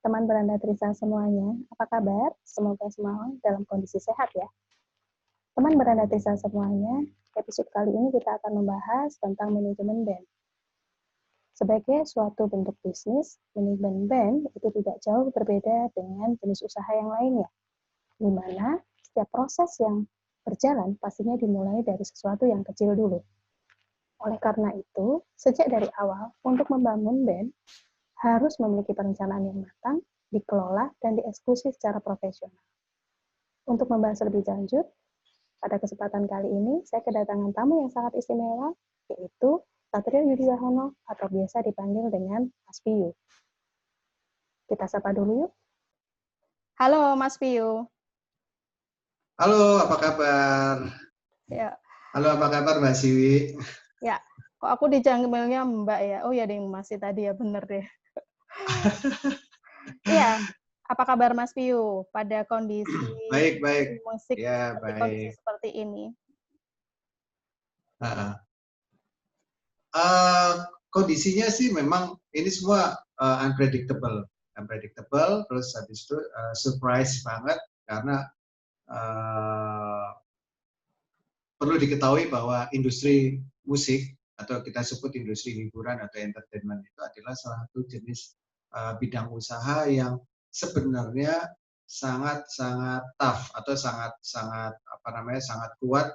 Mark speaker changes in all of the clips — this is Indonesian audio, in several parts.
Speaker 1: teman beranda Trisa semuanya. Apa kabar? Semoga semua dalam kondisi sehat ya. Teman beranda Trisa semuanya, episode kali ini kita akan membahas tentang manajemen band. Sebagai suatu bentuk bisnis, manajemen band itu tidak jauh berbeda dengan jenis usaha yang lainnya, di mana setiap proses yang berjalan pastinya dimulai dari sesuatu yang kecil dulu. Oleh karena itu, sejak dari awal, untuk membangun band, harus memiliki perencanaan yang matang, dikelola, dan dieksekusi secara profesional. Untuk membahas lebih lanjut, pada kesempatan kali ini, saya kedatangan tamu yang sangat istimewa, yaitu Satrio Yudi Wahono, atau biasa dipanggil dengan Mas Piyu. Kita sapa dulu yuk. Halo Mas Piyu.
Speaker 2: Halo, apa kabar?
Speaker 1: Ya.
Speaker 2: Halo, apa kabar Mbak Siwi?
Speaker 1: Ya, kok aku dipanggilnya Mbak ya? Oh ya, ding masih tadi ya, bener deh. Iya, apa kabar Mas Piyu pada kondisi
Speaker 2: Baik.
Speaker 1: musik
Speaker 2: Ya,
Speaker 1: seperti kondisi
Speaker 2: baik.
Speaker 1: seperti ini?
Speaker 2: Kondisinya sih memang ini semua unpredictable, terus habis itu surprise banget karena perlu diketahui bahwa industri musik atau kita sebut industri hiburan atau entertainment itu adalah salah satu jenis bidang usaha yang sebenarnya sangat tough atau sangat kuat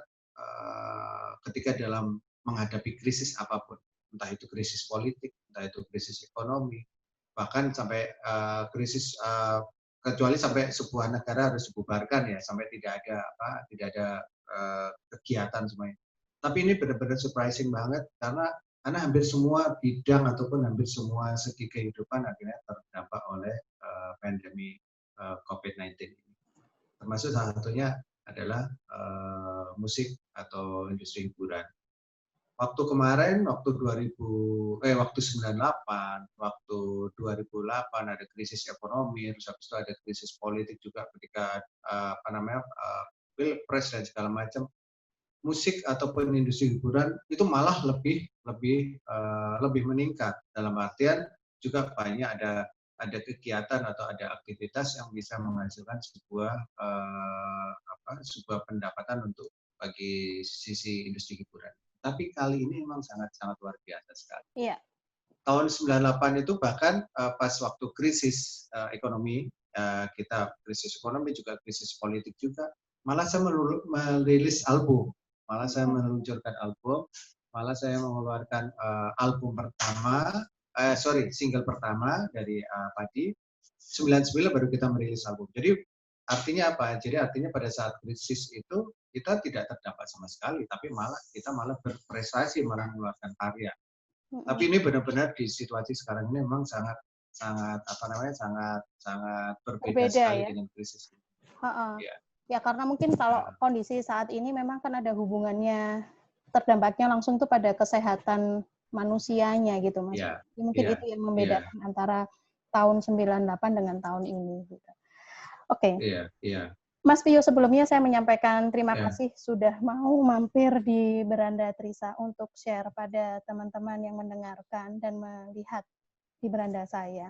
Speaker 2: ketika dalam menghadapi krisis apapun, entah itu krisis politik, entah itu krisis ekonomi, bahkan sampai krisis kecuali sampai sebuah negara harus dibubarkan ya, sampai tidak ada kegiatan semuanya. Tapi ini benar-benar surprising banget karena hampir semua bidang ataupun hampir semua segi kehidupan akhirnya terdampak oleh pandemi COVID-19 ini. Termasuk salah satunya adalah musik atau industri hiburan. Waktu kemarin, waktu 98, waktu 2008 ada krisis ekonomi, terus habis itu ada krisis politik juga ketika Pilpres dan segala macam. Musik ataupun industri hiburan itu malah lebih meningkat, dalam artian juga banyak ada kegiatan atau ada aktivitas yang bisa menghasilkan sebuah pendapatan untuk bagi sisi industri hiburan. Tapi kali ini memang sangat luar biasa sekali.
Speaker 1: Iya.
Speaker 2: Tahun 98 itu bahkan pas waktu krisis ekonomi, kita krisis ekonomi juga krisis politik juga, malah saya merilis album. Malah saya meluncurkan album, malah saya mengeluarkan single pertama dari Padi. 99 baru kita merilis album. Jadi artinya apa? Jadi artinya pada saat krisis itu kita tidak terdampak sama sekali, tapi kita malah berprestasi, malah mengeluarkan karya. Tapi ini benar-benar di situasi sekarang ini memang sangat berbeda sekali
Speaker 1: ya?
Speaker 2: dengan krisis ini.
Speaker 1: Ya karena mungkin kalau kondisi saat ini memang kan ada hubungannya, terdampaknya langsung tuh pada kesehatan manusianya gitu Mas. Mungkin itu yang membedakan antara tahun 98 dengan tahun ini gitu. Oke. Mas Piyu, sebelumnya saya menyampaikan terima kasih sudah mau mampir di Beranda Trisa untuk share pada teman-teman yang mendengarkan dan melihat di beranda saya.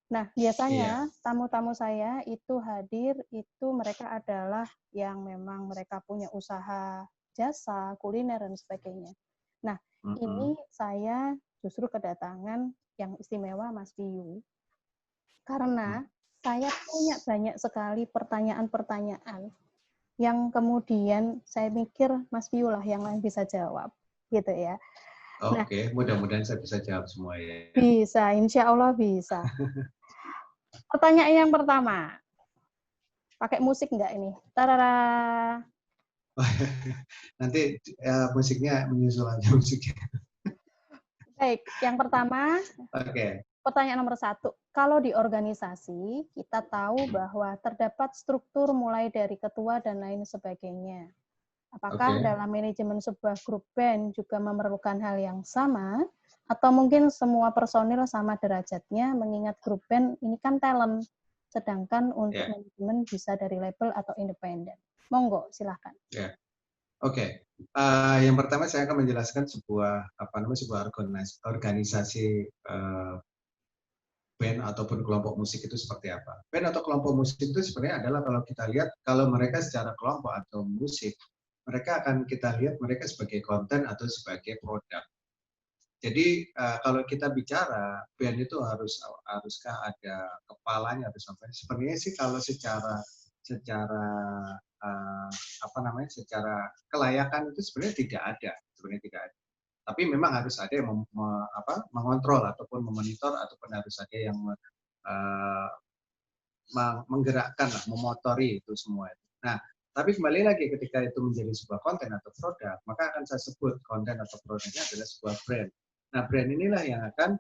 Speaker 1: Nah, biasanya tamu-tamu saya itu hadir, itu mereka adalah yang memang mereka punya usaha jasa, kuliner, dan sebagainya. Nah, ini saya justru kedatangan yang istimewa Mas Piyu. Karena saya punya banyak sekali pertanyaan-pertanyaan yang kemudian saya mikir Mas Piyu lah yang lain bisa jawab, gitu ya.
Speaker 2: Oke, mudah-mudahan saya bisa jawab semua ya.
Speaker 1: Bisa, insya Allah bisa. Pertanyaan yang pertama, pakai musik nggak ini? Tarara.
Speaker 2: Nanti musiknya menyusul aja musiknya.
Speaker 1: Baik, yang pertama, pertanyaan nomor 1. Kalau di organisasi, kita tahu bahwa terdapat struktur mulai dari ketua dan lain sebagainya. Apakah dalam manajemen sebuah grup band juga memerlukan hal yang sama? Atau mungkin semua personil sama derajatnya, mengingat grup band ini kan talent, sedangkan untuk manajemen bisa dari label atau independen. Monggo, silahkan.
Speaker 2: Yang pertama saya akan menjelaskan sebuah organisasi band ataupun kelompok musik itu seperti apa. Band atau kelompok musik itu sebenarnya adalah kalau kita lihat, kalau mereka secara kelompok atau musik, mereka akan kita lihat mereka sebagai konten atau sebagai produk. Jadi kalau kita bicara band itu haruskah ada kepalanya atau sampai sebenarnya sih kalau secara apa namanya secara kelayakan itu sebenarnya tidak ada, sebenarnya tidak ada. Tapi memang harus ada yang mengontrol ataupun memonitor ataupun harus ada yang menggerakkan, memotori itu semua. Nah, tapi kembali lagi ketika itu menjadi sebuah konten atau produk, maka akan saya sebut konten atau produknya adalah sebuah brand. Nah, brand inilah yang akan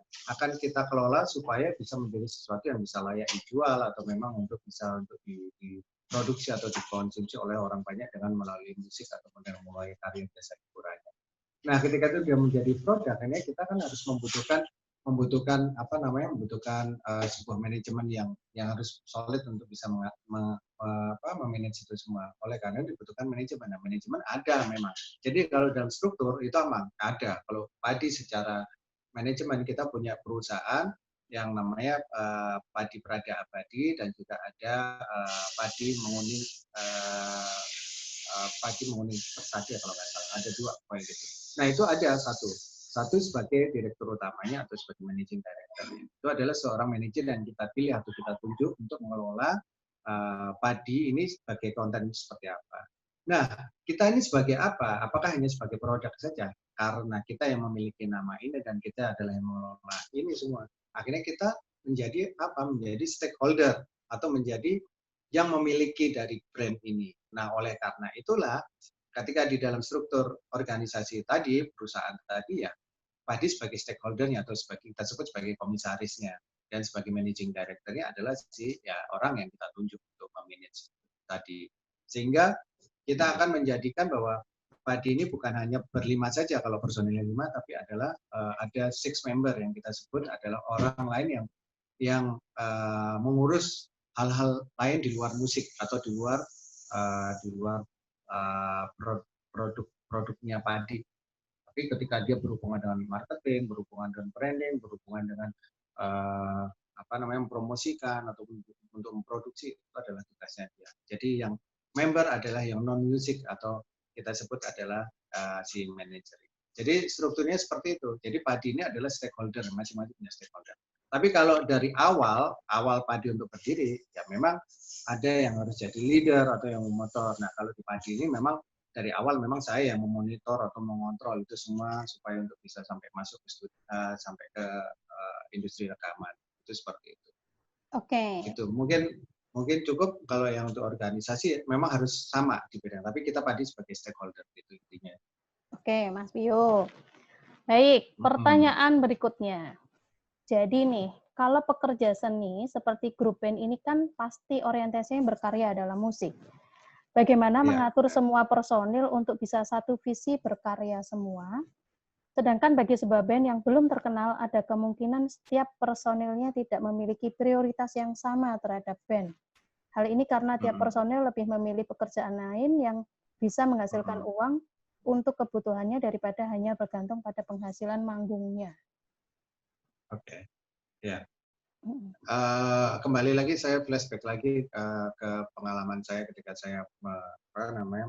Speaker 2: kita kelola supaya bisa menjadi sesuatu yang bisa layak dijual atau memang bisa untuk diproduksi atau dikonsumsi oleh orang banyak dengan melalui musik ataupun dengan melalui karya jasa hiburannya. Nah, ketika itu dia menjadi produk, akhirnya kita kan harus membutuhkan sebuah manajemen yang harus solid untuk bisa memanage itu semua. Oleh karena dibutuhkan manajemen. Nah, manajemen ada memang. Jadi kalau dalam struktur itu aman, ada. Kalau padi secara manajemen kita punya perusahaan yang namanya Padi Prada Abadi dan juga ada Padi Menguning Persada kalau nggak salah. Ada 2 poin gitu. Nah, itu ada satu sebagai direktur utamanya atau sebagai managing director. Itu adalah seorang manajer yang kita pilih atau kita tunjuk untuk mengelola padi ini sebagai konten seperti apa. Nah, kita ini sebagai apa? Apakah hanya sebagai produk saja? Karena kita yang memiliki nama ini dan kita adalah yang mengelola ini semua. Akhirnya kita menjadi apa? Menjadi stakeholder atau menjadi yang memiliki dari brand ini. Nah, oleh karena itulah ketika di dalam struktur organisasi tadi, perusahaan tadi ya, Padi sebagai stakeholder-nya atau sebagai kita sebut sebagai komisarisnya dan sebagai managing director-nya adalah orang yang kita tunjuk untuk memanage tadi. Sehingga kita akan menjadikan bahwa Padi ini bukan hanya berlima saja kalau personilnya 5, tapi adalah ada 6 member yang kita sebut adalah orang lain yang mengurus hal-hal lain di luar musik atau di luar produknya Padi. Tapi ketika dia berhubungan dengan marketing, berhubungan dengan branding, berhubungan dengan mempromosikan atau untuk memproduksi, itu adalah tugasnya dia. Jadi yang member adalah yang non music atau kita sebut adalah si manajer. Jadi strukturnya seperti itu. Jadi Padi ini adalah stakeholder, masing-masing punya stakeholder. Tapi kalau dari awal Padi untuk berdiri, ya memang ada yang harus jadi leader atau yang memotor. Nah, kalau di Padi ini memang dari awal memang saya yang memonitor atau mengontrol itu semua supaya untuk bisa sampai masuk ke sampai ke industri rekaman. Itu seperti itu.
Speaker 1: Oke.
Speaker 2: Itu mungkin cukup kalau yang untuk organisasi memang harus sama di bidang, tapi kita Padi sebagai stakeholder itu intinya.
Speaker 1: Oke, Mas Bio. Baik, pertanyaan berikutnya. Jadi nih, kalau pekerja seni seperti grup band ini kan pasti orientasinya berkarya dalam musik. Bagaimana mengatur semua personil untuk bisa satu visi berkarya semua? Sedangkan bagi sebuah band yang belum terkenal, ada kemungkinan setiap personilnya tidak memiliki prioritas yang sama terhadap band. Hal ini karena tiap personil lebih memilih pekerjaan lain yang bisa menghasilkan uang untuk kebutuhannya daripada hanya bergantung pada penghasilan manggungnya.
Speaker 2: Oke, ya. Kembali lagi saya flashback lagi ke pengalaman saya ketika saya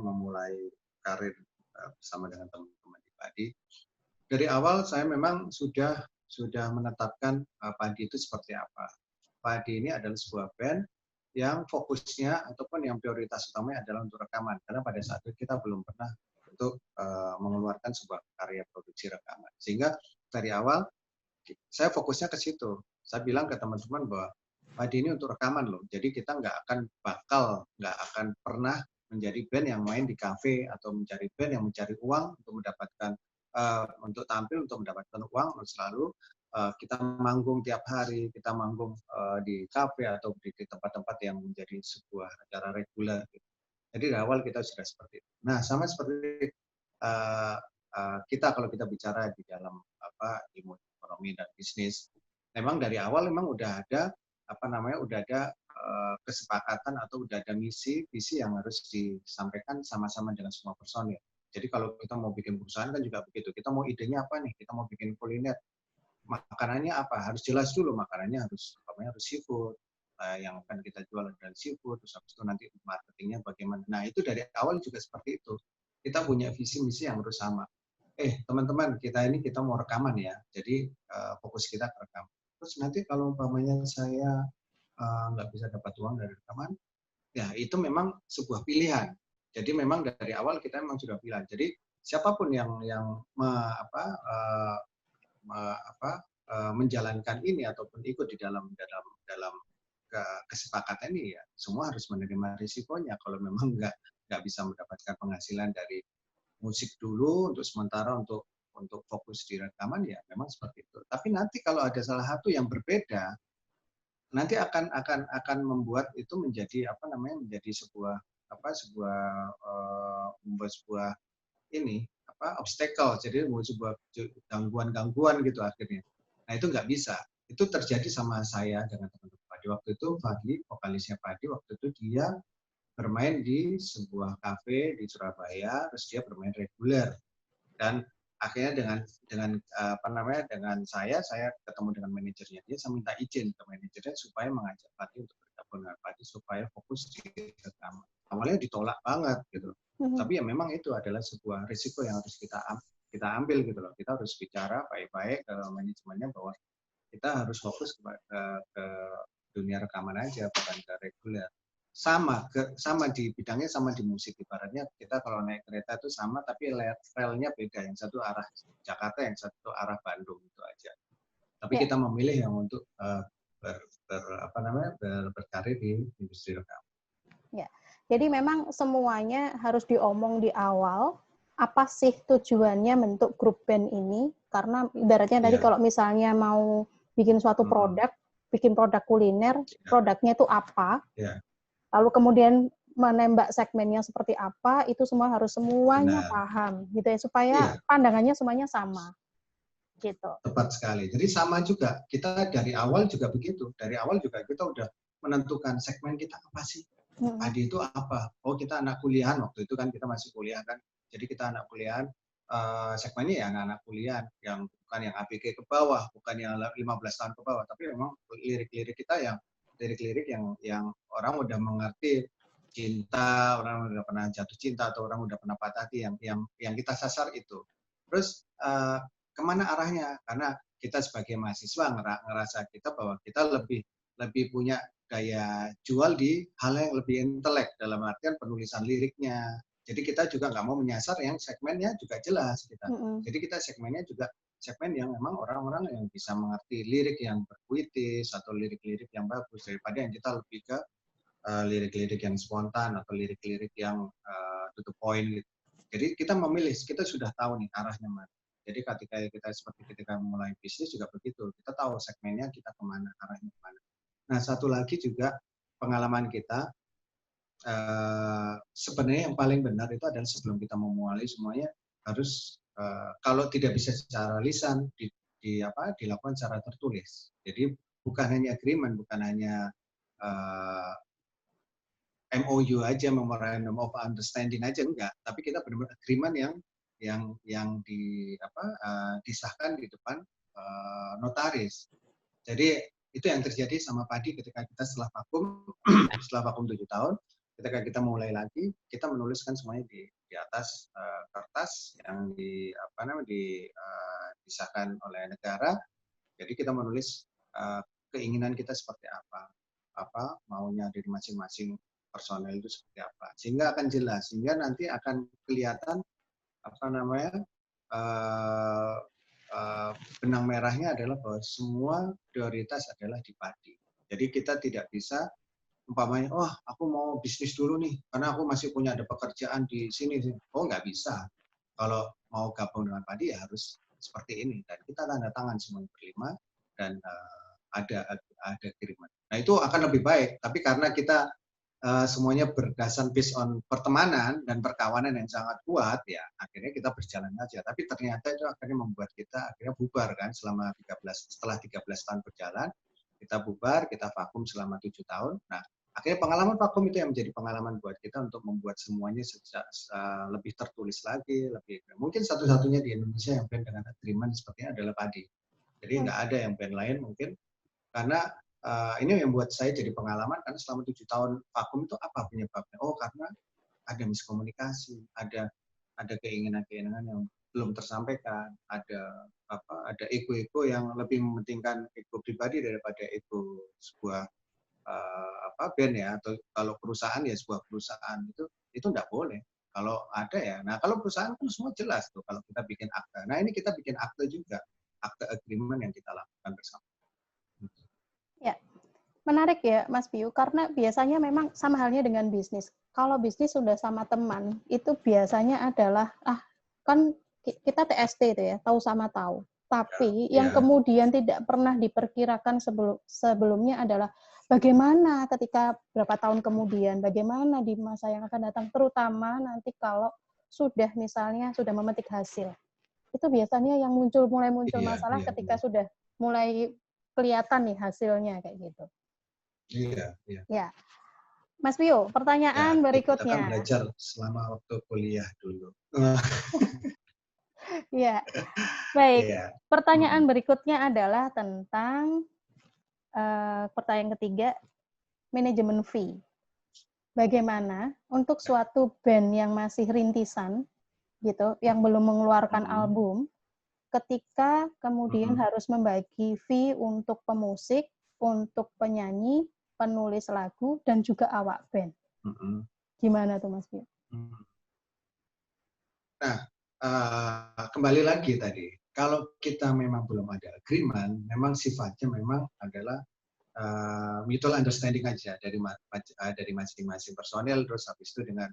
Speaker 2: memulai karir bersama dengan teman-teman di Padi. Dari awal saya memang sudah menetapkan Padi itu seperti apa. Padi ini adalah sebuah band yang fokusnya ataupun yang prioritas utamanya adalah untuk rekaman. Karena pada saat itu kita belum pernah untuk mengeluarkan sebuah karya produksi rekaman. Sehingga dari awal saya fokusnya ke situ. Saya bilang ke teman-teman bahwa Padi ini untuk rekaman loh. Jadi kita nggak akan pernah menjadi band yang main di kafe atau mencari band yang mencari uang untuk mendapatkan untuk tampil, untuk mendapatkan uang. Selalu kita manggung tiap hari, kita manggung di kafe atau di tempat-tempat yang menjadi sebuah acara reguler. Jadi dari awal kita sudah seperti itu. Nah, sama seperti kita kalau kita bicara di dalam ilmu ekonomi dan bisnis, memang dari awal memang udah ada kesepakatan atau udah ada visi yang harus disampaikan sama-sama dengan semua personil. Jadi kalau kita mau bikin perusahaan kan juga begitu. Kita mau idenya apa nih? Kita mau bikin kuliner. makanannya apa, harus jelas dulu makanannya harus seafood, yang akan kita jual adalah seafood, terus habis itu nanti marketingnya bagaimana. Nah itu dari awal juga seperti itu. Kita punya visi misi yang harus sama. Teman-teman, kita mau rekaman ya, jadi fokus kita ke rekaman. Terus nanti kalau umpamanya saya nggak bisa dapat uang dari rekaman, ya itu memang sebuah pilihan. Jadi memang dari awal kita memang sudah pilihan. Jadi siapapun yang menjalankan ini ataupun ikut di dalam kesepakatan ini, ya semua harus menerima risikonya. Kalau memang nggak bisa mendapatkan penghasilan dari musik dulu untuk sementara untuk fokus di rekaman, ya memang seperti itu. Tapi nanti kalau ada salah satu yang berbeda, nanti akan membuat itu menjadi menjadi sebuah obstacle, jadi sebuah gangguan gitu akhirnya. Nah itu nggak bisa. Itu terjadi sama saya dengan teman-teman Padi. Waktu itu Fadli, vokalisnya Padi, waktu itu dia bermain di sebuah kafe di Surabaya, terus dia bermain reguler. Dan akhirnya dengan saya ketemu dengan manajernya dia, saya minta izin ke manajernya supaya mengajak Padi untuk bergabung dengan Padi supaya fokus di rekaman. Awalnya ditolak banget gitu. Tapi ya memang itu adalah sebuah risiko yang harus kita ambil gitu loh. Kita harus bicara baik-baik ke manajemennya bahwa kita harus fokus ke dunia rekaman aja, bukan ke reguler. Sama di bidangnya, sama di musik. Ibaratnya kita kalau naik kereta itu sama, tapi relnya beda. Yang satu arah Jakarta, yang satu arah Bandung, itu aja. Tapi kita memilih yang untuk berkarir di industri rekaman.
Speaker 1: Ya, jadi memang semuanya harus diomong di awal. Apa sih tujuannya bentuk grup band ini? Karena ibaratnya tadi kalau misalnya mau bikin suatu produk, bikin produk kuliner, produknya itu apa? Lalu kemudian menembak segmennya seperti apa, itu semua harus semuanya paham, gitu ya, supaya pandangannya semuanya sama, gitu.
Speaker 2: Tepat sekali. Jadi sama juga, kita dari awal juga begitu. Dari awal juga kita udah menentukan segmen kita apa sih. Padi itu apa? Oh kita anak kuliahan, waktu itu kan kita masih kuliah kan. Jadi kita anak kuliahan, segmennya ya anak-anak kuliahan, yang bukan yang ABG ke bawah, bukan yang 15 tahun ke bawah, tapi memang lirik-lirik kita yang lirik-lirik yang orang udah mengerti cinta, orang udah pernah jatuh cinta, atau orang udah pernah patah hati, yang kita sasar itu. Terus kemana arahnya? Karena kita sebagai mahasiswa ngerasa kita bahwa kita lebih punya daya jual di hal yang lebih intelek, dalam artian penulisan liriknya. Jadi kita juga nggak mau menyasar yang segmennya juga jelas kita. Jadi kita segmennya juga segmen yang memang orang-orang yang bisa mengerti lirik yang berpuitis atau lirik-lirik yang bagus, daripada yang kita lebih ke lirik-lirik yang spontan atau lirik-lirik yang to the point gitu. Jadi kita memilih, kita sudah tahu nih arahnya mana. Jadi ketika mulai bisnis juga begitu, kita tahu segmennya kita kemana, arahnya kemana. Nah satu lagi juga pengalaman kita, sebenarnya yang paling benar itu adalah sebelum kita memulai semuanya harus kalau tidak bisa secara lisan dilakukan secara tertulis. Jadi bukan hanya agreement, bukan hanya MOU aja, memorandum of understanding aja, enggak. Tapi kita benar-benar agreement yang disahkan di depan notaris. Jadi itu yang terjadi sama Padi ketika kita setelah vakum 7 tahun, ketika kita mulai lagi, kita menuliskan semuanya di atas kertas yang disahkan oleh negara. Jadi kita menulis keinginan kita seperti apa maunya dari masing-masing personel itu seperti apa, sehingga akan jelas, sehingga nanti akan kelihatan benang merahnya adalah bahwa semua prioritas adalah di Padi. Jadi kita tidak bisa umpamanya, aku mau bisnis dulu nih, karena aku masih punya ada pekerjaan di sini. Oh nggak bisa. Kalau mau gabung dengan Padi ya harus seperti ini. Dan kita tanda tangan semuanya berlima dan ada kiriman. Nah itu akan lebih baik. Tapi karena kita semuanya berdasar based on pertemanan dan perkawanan yang sangat kuat, ya akhirnya kita berjalan aja. Tapi ternyata itu akhirnya membuat kita akhirnya bubar kan setelah 13 tahun berjalan, kita bubar, kita vakum selama 7 tahun. Nah, akhirnya pengalaman vakum itu yang menjadi pengalaman buat kita untuk membuat semuanya lebih tertulis lagi, lebih mungkin satu-satunya di Indonesia yang band dengan agreement sepertinya adalah Padi. Jadi nggak ada yang band lain mungkin, karena ini yang buat saya jadi pengalaman, karena selama 7 tahun vakum itu apa penyebabnya? Oh, karena ada miskomunikasi, ada keinginan-keinginan yang belum tersampaikan, ada ego-ego yang lebih mementingkan ego pribadi daripada ego sebuah band ya, atau kalau perusahaan ya sebuah perusahaan itu nggak boleh. Kalau ada ya, nah kalau perusahaan kan semua jelas tuh kalau kita bikin akte. Nah ini kita bikin akte juga, akte agreement yang kita lakukan bersama.
Speaker 1: Ya, menarik ya Mas Piu, karena biasanya memang sama halnya dengan bisnis. Kalau bisnis sudah sama teman, itu biasanya adalah, kan kita TST itu ya, tahu sama tahu. Tapi yang kemudian tidak pernah diperkirakan sebelumnya adalah bagaimana ketika berapa tahun kemudian, bagaimana di masa yang akan datang, terutama nanti kalau sudah misalnya sudah memetik hasil. Itu biasanya yang mulai muncul masalah ketika sudah mulai kelihatan nih hasilnya kayak gitu.
Speaker 2: Iya.
Speaker 1: Ya, Mas Pio, pertanyaan berikutnya.
Speaker 2: Kita kan belajar selama waktu kuliah dulu.
Speaker 1: Ya, baik. Pertanyaan berikutnya adalah tentang pertanyaan ketiga, manajemen fee. Bagaimana untuk suatu band yang masih rintisan, gitu, yang belum mengeluarkan album, ketika kemudian harus membagi fee untuk pemusik, untuk penyanyi, penulis lagu, dan juga awak band. Gimana tuh Mas Pio?
Speaker 2: Nah, kembali lagi tadi, kalau kita memang belum ada agreement, memang sifatnya memang adalah mutual understanding aja dari masing-masing personel, terus habis itu dengan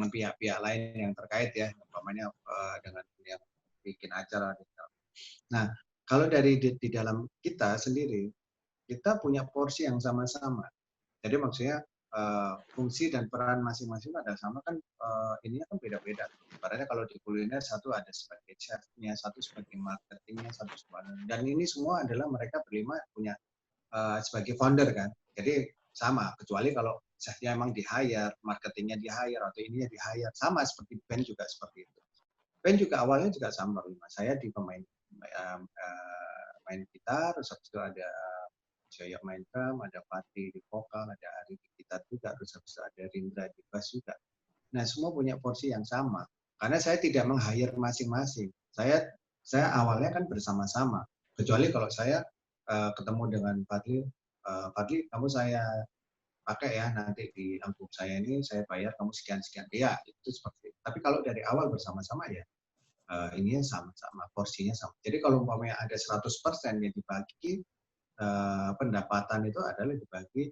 Speaker 2: pihak-pihak lain yang terkait ya, umpamanya dengan yang bikin acara. Nah, kalau di dalam kita sendiri, kita punya porsi yang sama-sama. Jadi maksudnya fungsi dan peran masing-masing ada sama kan, ininya kan beda-beda. Karena kalau di kuliner satu ada sebagai chefnya, satu sebagai marketingnya, satu sebagai, dan ini semua adalah mereka berlima punya sebagai founder kan. Jadi sama, kecuali kalau chefnya emang di-hire, marketingnya di-hire, atau ininya di-hire. Sama seperti band juga seperti itu. Band juga awalnya juga sama. Saya di pemain main gitar, terus habis itu ada Jaya main drum, ada Fatih di vokal, ada Ari di gitar juga, terus habis itu ada Rindra di bass juga. Nah, semua punya porsi yang sama. Karena saya tidak meng-hire masing-masing. Saya awalnya kan bersama-sama. Kecuali kalau saya ketemu dengan Fadli, Fadli kamu saya pakai ya nanti di album saya ini, saya bayar kamu sekian-sekian. Ya, itu seperti itu. Tapi kalau dari awal bersama-sama ya, ininya sama-sama, porsinya sama. Jadi kalau umpamanya ada 100% yang dibagi, pendapatan itu adalah dibagi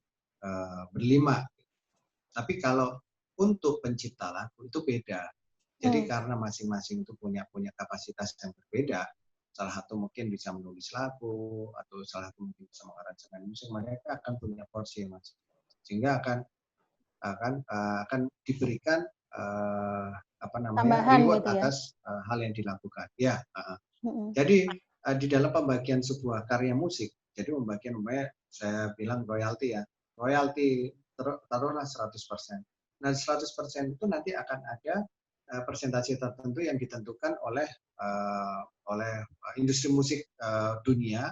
Speaker 2: berlima. Tapi kalau untuk pencipta lagu itu beda. Jadi karena masing-masing itu punya kapasitas yang berbeda, salah satu mungkin bisa menulis lagu atau salah satu mungkin bisa mengaransemen musik, mereka akan punya porsi yang masing, sehingga akan diberikan reward gitu ya? Atas hal yang dilakukan. Ya. Jadi di dalam pembagian sebuah karya musik, jadi pembagian saya bilang royalti ya, royalti taruhlah 100%. Nah 100% itu nanti akan ada persentase tertentu yang ditentukan oleh industri musik dunia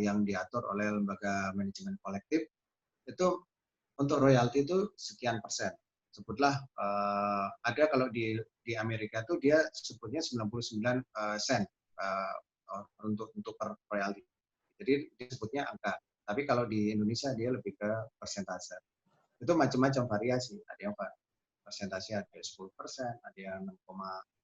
Speaker 2: yang diatur oleh lembaga manajemen kolektif. Itu untuk royalti itu sekian persen. Sebutlah ada kalau di Amerika itu dia sebutnya 99 sen untuk per royalti. Jadi disebutnya angka. Tapi kalau di Indonesia dia lebih ke persentase. Itu macam-macam variasi. Ada yang persentase ada 10%, ada yang 6%,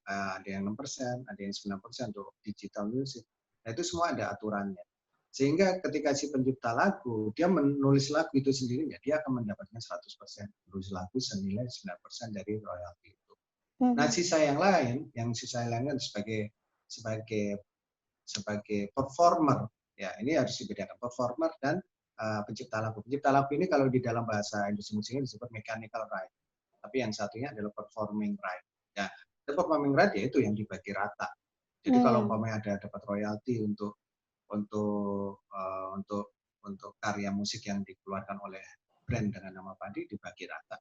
Speaker 2: ada yang 9% untuk digital music. Nah itu semua ada aturannya. Sehingga ketika si pencipta lagu, dia menulis lagu itu sendiri, ya dia akan mendapatkan 100%. Menulis lagu senilai 9% dari royalti itu. Nah sisa yang lain sebagai performer, ya ini harus dibedakan performer dan pencipta lagu. Pencipta lagu ini kalau di dalam bahasa industri musiknya disebut mechanical right, tapi yang satunya adalah performing right. Ya, performing right ya itu yang dibagi rata. Jadi kalau umpamanya ada dapat royalti untuk karya musik yang dikeluarkan oleh brand dengan nama Padi dibagi rata.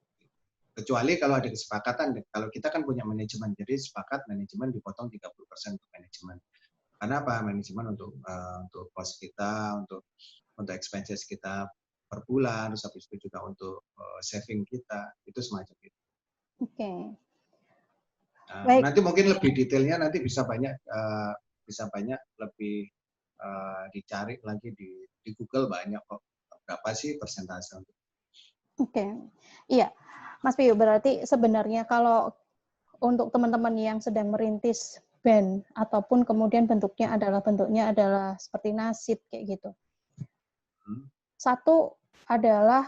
Speaker 2: Kecuali kalau ada kesepakatan, kalau kita kan punya manajemen, jadi sepakat manajemen dipotong 30% untuk manajemen. Karena apa? Manajemen untuk cost kita, untuk expenses kita per bulan, terus habis itu juga untuk saving kita, itu semacam itu.
Speaker 1: Oke.
Speaker 2: Nanti mungkin lebih detailnya nanti bisa banyak lebih dicari lagi di Google, banyak kok berapa sih persentase.
Speaker 1: Oke, iya, Mas Piyu, berarti sebenarnya kalau untuk teman-teman yang sedang merintis band ataupun kemudian bentuknya adalah seperti nasib kayak gitu. Satu adalah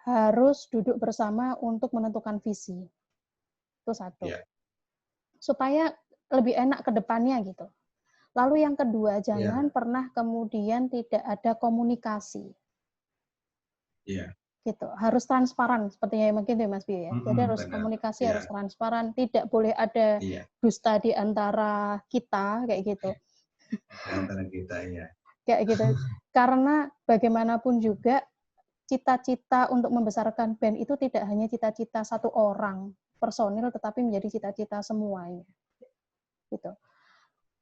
Speaker 1: harus duduk bersama untuk menentukan visi. Itu satu. Supaya lebih enak ke depannya gitu. Lalu yang kedua, jangan pernah kemudian tidak ada komunikasi. Gitu. Harus transparan sepertinya mungkin ya Mas Bio ya. Jadi harus komunikasi, harus transparan, tidak boleh ada dusta di antara kita kayak gitu.
Speaker 2: Di antara kita ya.
Speaker 1: Kayak gitu. Karena bagaimanapun juga cita-cita untuk membesarkan band itu tidak hanya cita-cita satu orang personil, tetapi menjadi cita-cita semuanya. Gitu.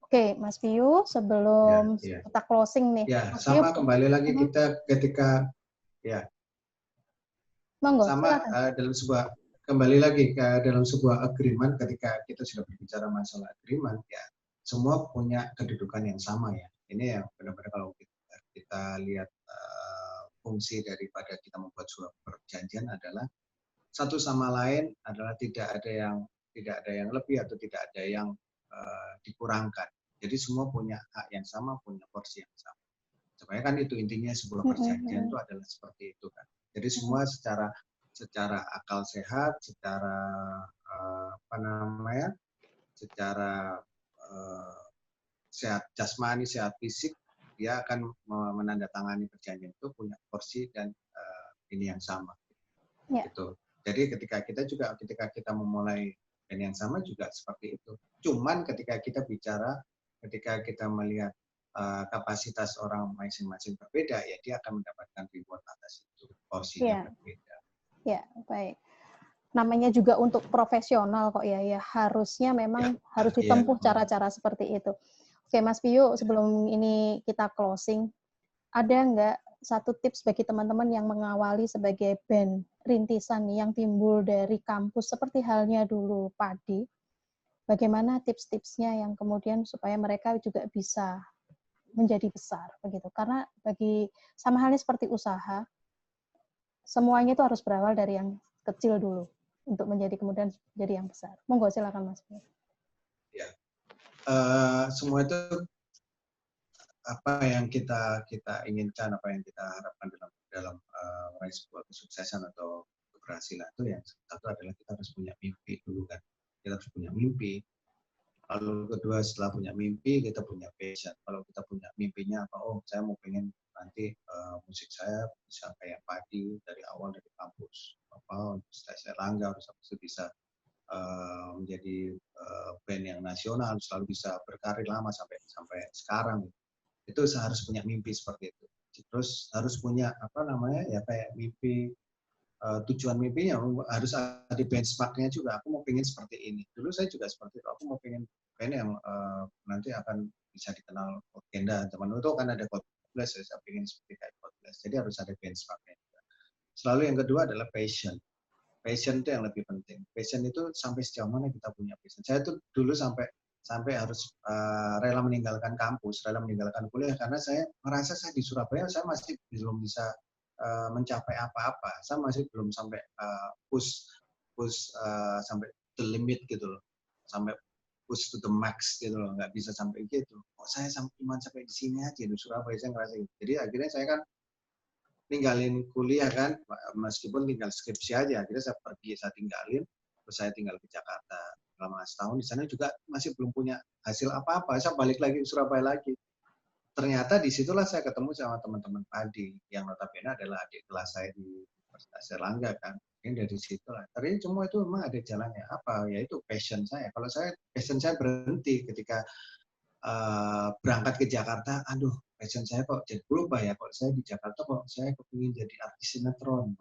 Speaker 1: Oke, Mas Piyu, sebelum kita closing nih.
Speaker 2: Ya,
Speaker 1: Mas
Speaker 2: sama
Speaker 1: Piyu,
Speaker 2: kembali lagi kita ketika
Speaker 1: monggo,
Speaker 2: sama kembali lagi ke dalam sebuah agreement, ketika kita sudah berbicara masalah agreement, ya semua punya kedudukan yang sama ya. Ini yang benar-benar kalau kita lihat fungsi daripada kita membuat sebuah perjanjian adalah satu sama lain adalah tidak ada yang lebih atau tidak ada yang dikurangkan. Jadi semua punya hak yang sama, punya porsi yang sama. Sebenarnya kan itu intinya sebuah perjanjian itu adalah seperti itu kan. Jadi semua secara akal sehat, secara secara sehat jasmani, sehat fisik, dia akan menandatangani perjanjian itu punya porsi dan ini yang sama. Gitu. Jadi ketika kita memulai band yang sama juga seperti itu. Cuman ketika kita melihat kapasitas orang masing-masing berbeda, ya dia akan mendapatkan reward atas itu, porsinya berbeda.
Speaker 1: Ya, baik. Namanya juga untuk profesional kok ya, harusnya memang harus ditempuh cara-cara seperti itu. Oke, Mas Piyu, sebelum ini kita closing, ada nggak satu tips bagi teman-teman yang mengawali sebagai band rintisan yang timbul dari kampus seperti halnya dulu Padi? Bagaimana tips-tipsnya yang kemudian supaya mereka juga bisa menjadi besar begitu? Karena sama halnya seperti usaha, semuanya itu harus berawal dari yang kecil dulu untuk kemudian jadi yang besar. Monggo silakan Mas.
Speaker 2: Ya, semua itu apa yang kita inginkan, apa yang kita harapkan dalam meraih sebuah kesuksesan atau keberhasilan itu, yang satu adalah kita harus punya mimpi dulu kan. Kita harus punya mimpi. Lalu kedua, setelah punya mimpi, kita punya passion. Kalau kita punya mimpinya apa? Oh, saya mau pengen nanti musik saya bisa kayak Padi dari awal dari kampus. Universitas Erlangga, harus bisa menjadi band yang nasional, selalu bisa berkarir lama sampai sekarang. Itu harus punya mimpi seperti itu. Terus harus punya kayak mimpi, tujuan mimpinya harus ada benchmarknya juga. Aku mau pengen seperti ini. Dulu saya juga seperti itu. Aku mau pengen yang nanti akan bisa dikenal Genda. Zaman itu kan ada Godbless, saya pengen seperti kayak Godbless. Jadi harus ada benchmarknya juga. Selalu yang kedua adalah passion. Passion itu yang lebih penting. Passion itu sampai sejauh mana kita punya passion. Saya tuh dulu sampai harus rela meninggalkan kampus, rela meninggalkan kuliah, karena saya merasa saya di Surabaya saya masih belum bisa mencapai apa-apa. Saya masih belum sampai push sampai the limit gitu loh, sampai push to the max gitu loh, nggak bisa sampai gitu. Kok saya cuma sampai di sini aja di Surabaya, saya ngerasa gitu. Jadi akhirnya saya kan ninggalin kuliah kan, meskipun tinggal skripsi aja. Akhirnya saya tinggalin, terus saya tinggal ke Jakarta selama setahun. Di sana juga masih belum punya hasil apa-apa. Saya balik lagi ke Surabaya lagi. Ternyata disitulah saya ketemu sama teman-teman Padi, yang notabene adalah adik kelas saya di Universitas Erlangga kan. Ini dari situ lah. Tapi semua itu memang ada jalannya. Apa? Yaitu passion saya. Kalau passion saya berhenti ketika berangkat ke Jakarta. Aduh, passion saya kok jadi berubah ya. Kalau saya di Jakarta kok saya kepingin jadi artis sinetron.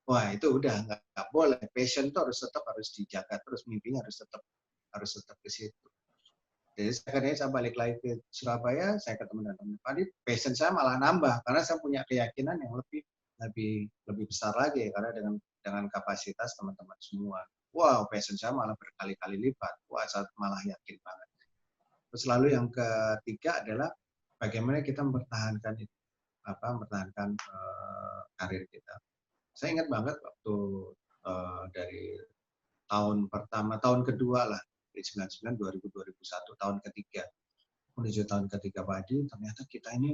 Speaker 2: Wah, itu udah nggak boleh. Passion itu harus dijaga terus, mimpinya harus tetap ke situ. Jadi akhirnya saya balik lagi ke Surabaya, saya ketemu dengan teman padi, passion saya malah nambah karena saya punya keyakinan yang lebih besar lagi karena dengan kapasitas teman-teman semua. Wow, passion saya malah berkali-kali lipat. Wah, saya malah yakin banget. Terus lalu yang ketiga adalah bagaimana kita mempertahankan karir kita. Saya ingat banget waktu dari tahun pertama, tahun kedua lah, di 99, 2000, 2001, tahun ketiga, menuju tahun ketiga padi, ternyata kita ini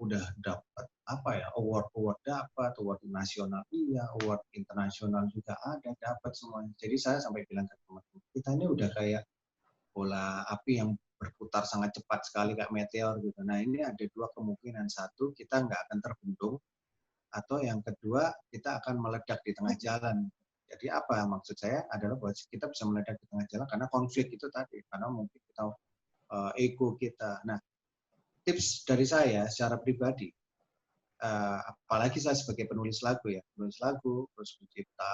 Speaker 2: udah dapat award dapat, award nasional iya, award internasional juga ada, dapat semuanya. Jadi saya sampai bilang ke teman-teman, kita ini udah kayak bola api yang berputar sangat cepat sekali kayak meteor gitu. Nah ini ada dua kemungkinan, satu kita nggak akan terbendung, atau yang kedua kita akan meledak di tengah jalan. Jadi apa maksud saya adalah bahwa kita bisa meledak di tengah jalan karena konflik itu tadi, karena mungkin kita ego kita. Nah, tips dari saya secara pribadi, apalagi saya sebagai penulis lagu ya, terus pencipta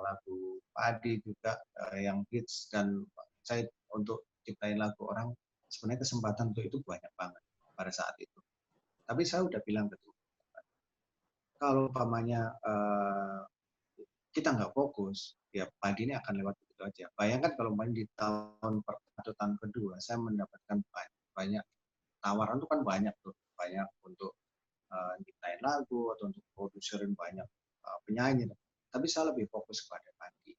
Speaker 2: lagu padi juga yang hits, dan saya untuk ciptain lagu orang, sebenarnya kesempatan untuk itu banyak banget pada saat itu. Tapi saya udah bilang ke teman, kalau umpamanya kita nggak fokus, ya padi ini akan lewat begitu aja. Bayangkan kalau main di tahun pertama atau tahun kedua, saya mendapatkan banyak tawaran itu kan banyak tuh, banyak untuk nyiptain lagu atau untuk produserin banyak penyanyi. Tapi saya lebih fokus kepada padi.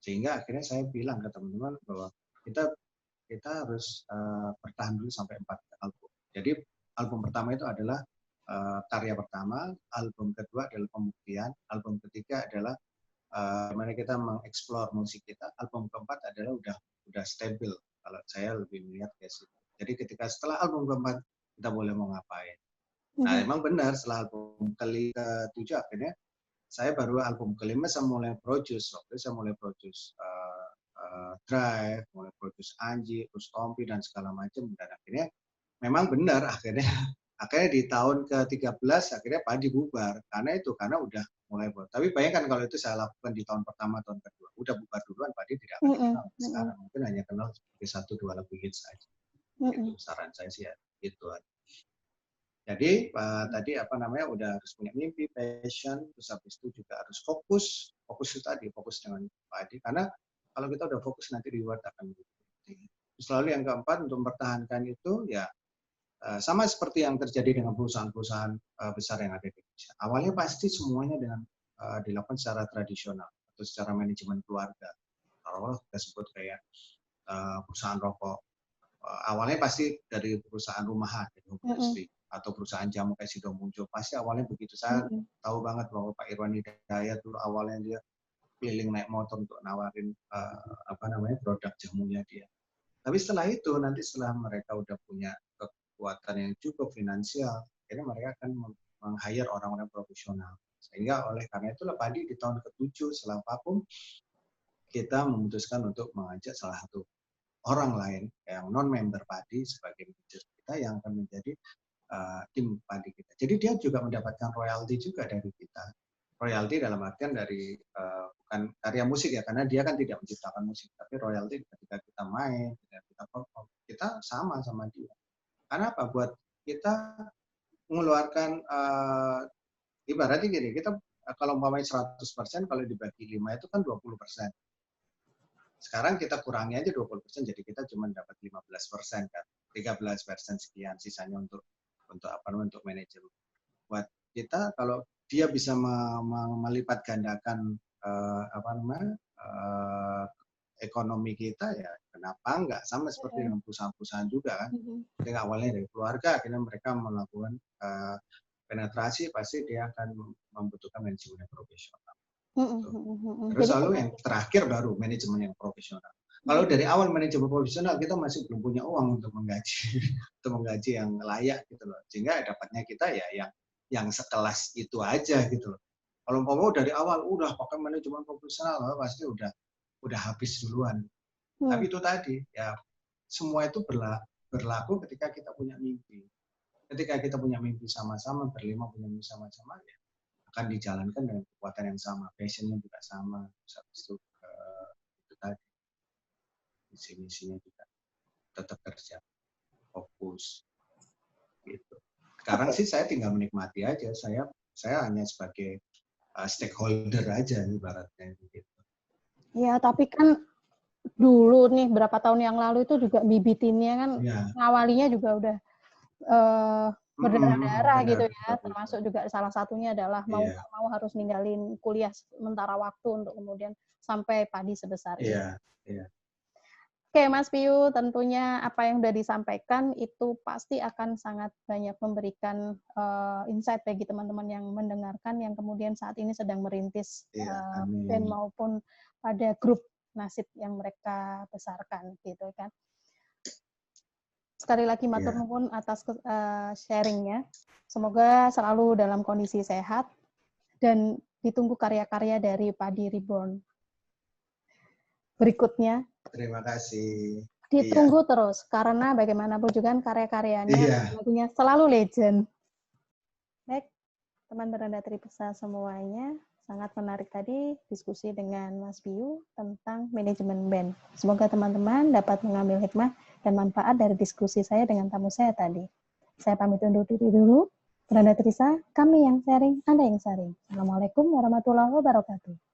Speaker 2: Sehingga akhirnya saya bilang ke teman-teman bahwa kita harus bertahan dulu sampai 4 album. Jadi album pertama itu adalah karya pertama, album kedua adalah pembuktian, album ketiga adalah mana kita mengeksplor musik kita, album keempat adalah udah stabil. Kalau saya lebih melihat ke situ. Jadi ketika setelah album keempat kita boleh mau ngapain. Nah emang benar setelah album ke-7 akhirnya saya baru album kelima saya mulai produce. Waktu itu saya mulai produce Drive, mulai produce Anji, terus Tompi dan segala macam, dan akhirnya memang benar akhirnya di tahun ke-13 akhirnya padi bubar karena udah mulai buat. Tapi bayangkan kalau itu saya lakukan di tahun pertama, tahun kedua, udah bubar duluan, padi tidak akan dikenal sekarang. Mungkin hanya kenal sebagai 1-2 lagu hits saja. Itu saran saya sih ya, gitu aja. Jadi tadi udah harus punya mimpi, passion, terus habis itu juga harus fokus itu tadi, fokus dengan padi, karena kalau kita udah fokus nanti reward akan berikutnya. Terus lalu yang keempat untuk mempertahankan itu ya sama seperti yang terjadi dengan perusahaan-perusahaan besar yang ada di Indonesia. Awalnya pasti semuanya dengan dilakukan secara tradisional atau secara manajemen keluarga. Kalau kita sebut kayak perusahaan rokok, awalnya pasti dari perusahaan rumahan, dari industri, atau perusahaan jamu kayak Sido Muncul. Pasti awalnya begitu. Saya tahu banget bahwa Pak Irwan Hidayat dulu awalnya dia keliling naik motor untuk nawarin produk jamunya dia. Tapi setelah itu nanti setelah mereka udah punya kekuatan yang cukup finansial, akhirnya mereka akan meng-hire orang-orang profesional. Sehingga oleh karena itulah padi di tahun ke-7 setelah vakum kita memutuskan untuk mengajak salah satu orang lain yang non-member padi sebagai manajer kita yang akan menjadi tim padi kita. Jadi dia juga mendapatkan royalti juga dari kita. Royalti dalam artian dari bukan karya musik ya, karena dia kan tidak menciptakan musik, tapi royalti ketika kita main, ketika kita perform, kita sama dia. Karena apa? Buat kita mengeluarkan ibaratnya gini, kita kalau umpamanya 100%, kalau dibagi 5 itu kan 20%. Sekarang kita kurangi aja 20%, jadi kita cuma dapat 15% kan. 13% sekian, sisanya untuk manajemen. Buat kita kalau dia bisa melipat gandakan ekonomi kita, ya kenapa enggak? Sama seperti dengan perusahaan-perusahaan juga kan. Jadi awalnya dari keluarga, akhirnya mereka melakukan penetrasi, pasti dia akan membutuhkan manajemen yang profesional. Terus lalu yang terakhir baru manajemen yang profesional. Kalau dari awal manajemen profesional kita masih belum punya uang untuk menggaji yang layak gitu loh. Sehingga dapatnya kita ya yang sekelas itu aja gitu loh. Kalau mau dari awal udah pakai manajemen profesional pasti udah habis duluan. Tapi itu tadi ya semua itu berlaku ketika kita punya mimpi. Ketika kita punya mimpi sama-sama, berlima punya mimpi sama-sama, ya akan dijalankan dengan kekuatan yang sama, passionnya juga sama, itu tadi, misinya juga. tetap kerja, fokus. Gitu. Sekarang sih saya tinggal menikmati aja. Saya hanya sebagai stakeholder aja ibaratnya gitu.
Speaker 1: Ya, tapi kan dulu nih berapa tahun yang lalu itu juga bibitinnya kan ngawalinya juga udah berdarah-darah gitu ya, termasuk juga salah satunya adalah mau nggak mau harus ninggalin kuliah sementara waktu untuk kemudian sampai padi sebesar ini. Oke, Mas Piyu, tentunya apa yang sudah disampaikan itu pasti akan sangat banyak memberikan insight bagi teman-teman yang mendengarkan, yang kemudian saat ini sedang merintis band maupun pada grup nasib yang mereka besarkan, gitu kan. Sekali lagi matur nuwun atas sharingnya. Semoga selalu dalam kondisi sehat dan ditunggu karya-karya dari Padi Reborn berikutnya.
Speaker 2: Terima kasih.
Speaker 1: Ditunggu terus, karena bagaimanapun juga karya-karyanya lagunya selalu legend. Baik, teman beranda Tripesa semuanya, sangat menarik tadi diskusi dengan Mas Piyu tentang manajemen band. Semoga teman-teman dapat mengambil hikmah dan manfaat dari diskusi saya dengan tamu saya tadi. Saya pamit undur diri dulu. Beranda Trisa, kami yang sharing, Anda yang sharing. Assalamualaikum warahmatullahi wabarakatuh.